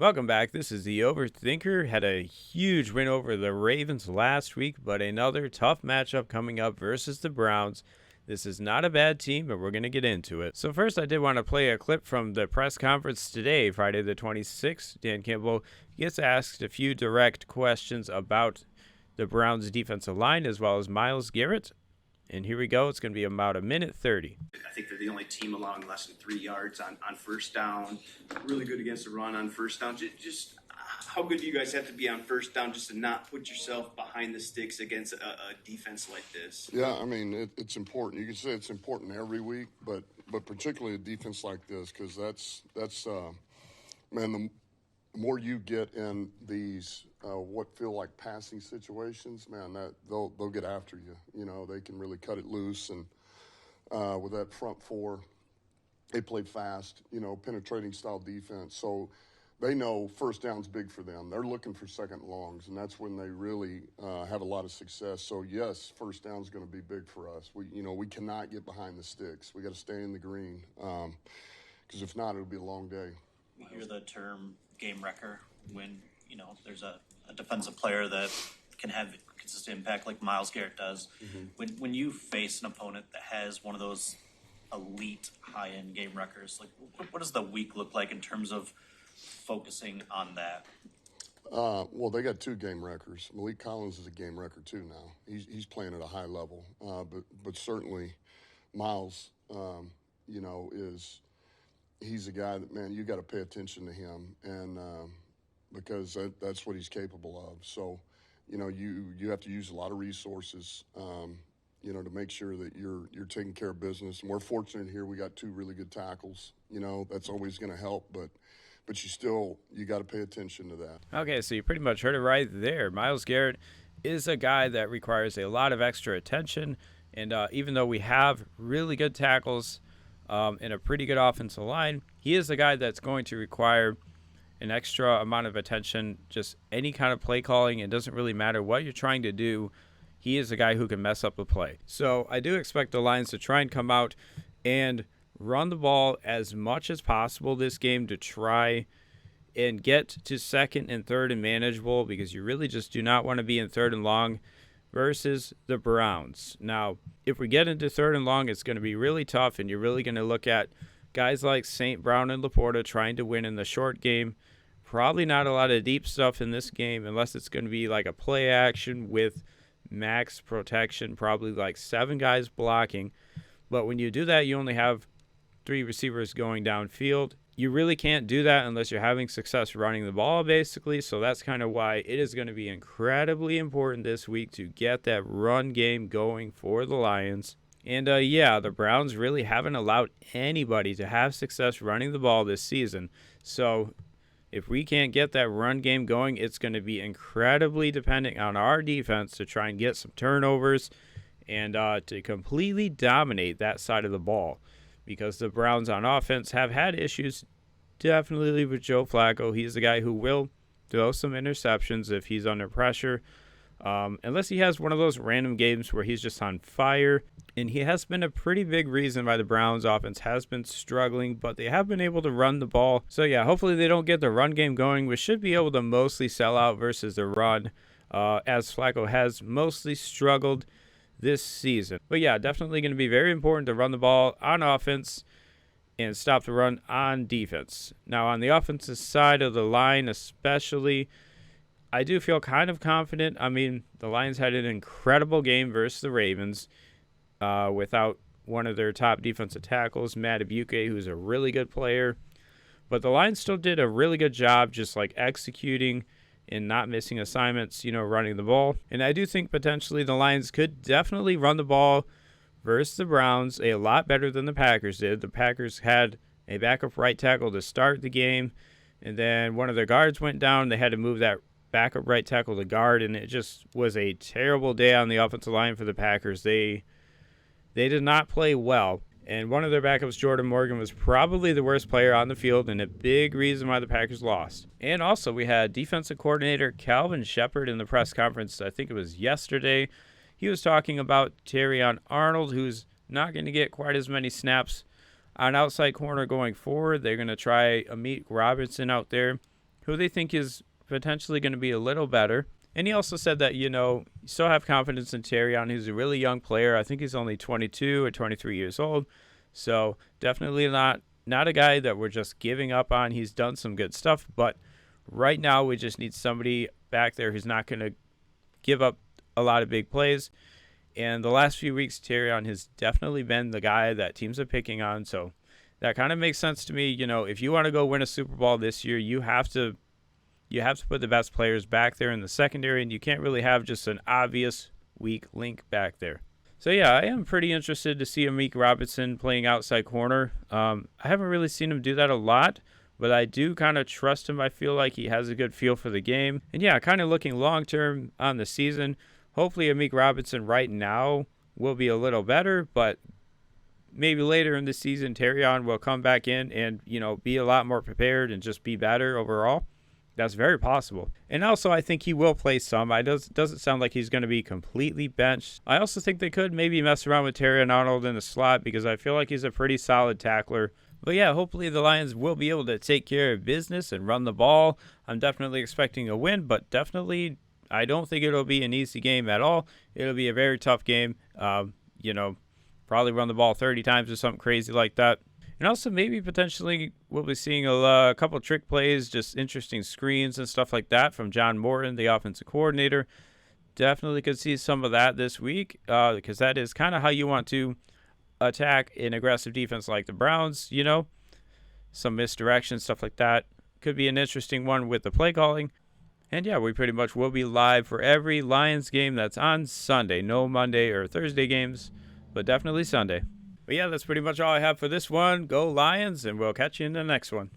Welcome back. This is the Overthinker. Had a huge win over the Ravens last week, but another tough matchup coming up versus the Browns. This is not a bad team, but we're going to get into it. So first, I did want to play a clip from the press conference today, Friday the 26th. Dan Campbell gets asked a few direct questions about the Browns' defensive line as well as Myles Garrett. And here we go. It's going to be about a minute 30. I think they're the only team allowing less than 3 yards on first down. Really good against the run on first down. Just how good do you guys have to be on first down just to not put yourself behind the sticks against a defense like this? Yeah, I mean, it's important. You can say it's important every week, but particularly a defense like this, because that's man, the more you get in these what feel like passing situations, man, that they'll get after you. You know, they can really cut it loose, and with that front four, they played fast. You know, penetrating style defense, so they know first down's big for them. They're looking for second longs, and that's when they really have a lot of success. So yes, first down's going to be big for us. We cannot get behind the sticks. We got to stay in the green, because if not, it'll be a long day. We hear the term game wrecker when there's a defensive player that can have consistent impact like Myles Garrett does. Mm-hmm. When you face an opponent that has one of those elite high-end game wreckers, like what does the week look like in terms of focusing on that? Well, they got two game wreckers. Malik Collins is a game wrecker too now. He's playing at a high level, but certainly Myles, he's a guy that, man, you got to pay attention to him, and because that's what he's capable of. So, you have to use a lot of resources, to make sure that you're taking care of business. And we're fortunate here; we got two really good tackles. That's always going to help, but you got to pay attention to that. Okay, so you pretty much heard it right there. Myles Garrett is a guy that requires a lot of extra attention, and even though we have really good tackles and a pretty good offensive line, he is a guy that's going to require an extra amount of attention, just any kind of play calling. It doesn't really matter what you're trying to do. He is a guy who can mess up a play. So I do expect the Lions to try and come out and run the ball as much as possible this game to try and get to second and third and manageable, because you really just do not want to be in third and long versus the Browns. Now, if we get into third and long, it's going to be really tough, and you're really going to look at guys like St. Brown and Laporta trying to win in the short game. Probably not a lot of deep stuff in this game unless it's going to be like a play action with max protection, probably like 7 guys blocking. But when you do that, you only have 3 receivers going downfield. You really can't do that unless you're having success running the ball, basically. So that's kind of why it is going to be incredibly important this week to get that run game going for the Lions. And the Browns really haven't allowed anybody to have success running the ball this season. So if we can't get that run game going, it's going to be incredibly dependent on our defense to try and get some turnovers and to completely dominate that side of the ball. Because the Browns on offense have had issues, definitely with Joe Flacco. He's the guy who will throw some interceptions if he's under pressure, unless he has one of those random games where he's just on fire. And he has been a pretty big reason why the Browns offense has been struggling, but they have been able to run the ball. So yeah, hopefully they don't get the run game going. We should be able to mostly sell out versus the run, as Flacco has mostly struggled this season. But yeah, definitely going to be very important to run the ball on offense and stop the run on defense. Now, on the offensive side of the line especially, I do feel kind of confident. I mean, the Lions had an incredible game versus the Ravens without one of their top defensive tackles, Matt Abuke, who's a really good player. But the Lions still did a really good job just like executing and not missing assignments, running the ball. And I do think potentially the Lions could definitely run the ball versus the Browns a lot better than the Packers did. The Packers had a backup right tackle to start the game, and then one of their guards went down. They had to move that backup right tackle to guard, and it just was a terrible day on the offensive line for the Packers. They did not play well. And one of their backups, Jordan Morgan, was probably the worst player on the field and a big reason why the Packers lost. And also, we had defensive coordinator Calvin Shepard in the press conference, I think it was yesterday. He was talking about Terrion Arnold, who's not going to get quite as many snaps on outside corner going forward. They're going to try Amit Robinson out there, who they think is potentially going to be a little better. And he also said that, you still have confidence in Terrion. He's a really young player. I think he's only 22 or 23 years old. So definitely not a guy that we're just giving up on. He's done some good stuff, but right now we just need somebody back there who's not going to give up a lot of big plays. And the last few weeks, Terrion has definitely been the guy that teams are picking on. So that kind of makes sense to me. If you want to go win a Super Bowl this year, you have to put the best players back there in the secondary, and you can't really have just an obvious weak link back there. So yeah, I am pretty interested to see Amik Robertson playing outside corner. I haven't really seen him do that a lot, but I do kind of trust him. I feel like he has a good feel for the game. And yeah, kind of looking long-term on the season, hopefully Amik Robertson right now will be a little better, but maybe later in the season, Terrion will come back in and, be a lot more prepared and just be better overall. That's very possible. And also, I think he will play some. It doesn't sound like he's going to be completely benched. I also think they could maybe mess around with Terrion Arnold in the slot because I feel like he's a pretty solid tackler. But yeah, hopefully the Lions will be able to take care of business and run the ball. I'm definitely expecting a win, but definitely I don't think it'll be an easy game at all. It'll be a very tough game. Probably run the ball 30 times or something crazy like that. And also maybe potentially we'll be seeing a couple trick plays, just interesting screens and stuff like that from John Morton, the offensive coordinator. Definitely could see some of that this week because that is kind of how you want to attack an aggressive defense like the Browns, some misdirection, stuff like that. Could be an interesting one with the play calling. And yeah, we pretty much will be live for every Lions game that's on Sunday. No Monday or Thursday games, but definitely Sunday. But yeah, that's pretty much all I have for this one. Go Lions, and we'll catch you in the next one.